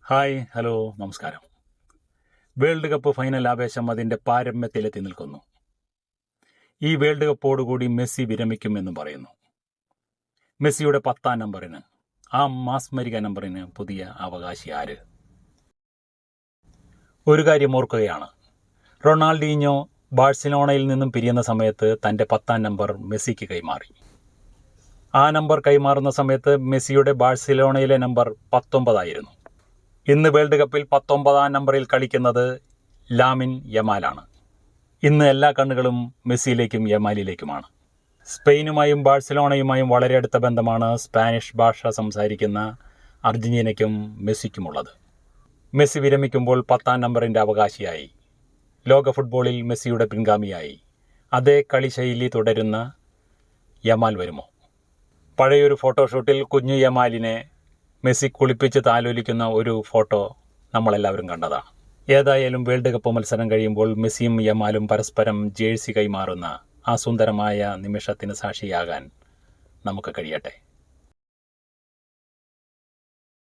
Hi, hello, നമസ്കാരം. World cup final ആവേശം അതിൻ്റെ പാരമ്യത്തിലെത്തി നിൽക്കുന്നു. ഈ വേൾഡ് കപ്പോടുകൂടി മെസ്സി വിരമിക്കുമെന്ന് പറയുന്നു. മെസ്സിയുടെ 10ാം നമ്പറിന്, ആ മാസ്മരിക നമ്പറിന് പുതിയ അവകാശി ആര്? ഒരു കാര്യം ഓർക്കുകയാണ്, റൊണാൾഡീഞ്ഞോ ബാഴ്സലോണയിൽ നിന്നും പിരിയുന്ന സമയത്ത് തൻ്റെ 10ാം നമ്പർ മെസ്സിക്ക് കൈമാറി. ആ നമ്പർ കൈമാറുന്ന സമയത്ത് മെസ്സിയുടെ ബാഴ്സലോണയിലെ നമ്പർ 19 ആയിരുന്നു. ഇന്ന് വേൾഡ് കപ്പിൽ 19ാം നമ്പറിൽ കളിക്കുന്നത് ലാമിൻ യമാലാണ്. ഇന്ന് എല്ലാ കണ്ണുകളും മെസ്സിയിലേക്കും യമാലിലേക്കുമാണ്. സ്പെയിനുമായും ബാഴ്സലോണയുമായും വളരെ അടുത്ത ബന്ധമാണ് സ്പാനിഷ് ഭാഷ സംസാരിക്കുന്ന അർജന്റീനയ്ക്കും മെസ്സിക്കുമുള്ളത്. മെസ്സി വിരമിക്കുമ്പോൾ 10ാം നമ്പറിൻ്റെ അവകാശിയായി, ലോക ഫുട്ബോളിൽ മെസ്സിയുടെ പിൻഗാമിയായി അതേ കളിശൈലി തുടരുന്ന യമാൽ വരുമോ? പഴയൊരു ഫോട്ടോഷൂട്ടിൽ കുഞ്ഞു യമാലിനെ മെസ്സി കുളിപ്പിച്ച് താലോലിക്കുന്ന ഒരു ഫോട്ടോ നമ്മളെല്ലാവരും കണ്ടതാണ്. ഏതായാലും വേൾഡ് കപ്പ് മത്സരം കഴിയുമ്പോൾ മെസ്സിയും യമാലും പരസ്പരം ജേഴ്സി കൈമാറുന്ന ആ സുന്ദരമായ നിമിഷത്തിന് സാക്ഷിയാകാൻ നമുക്ക് കഴിയട്ടെ.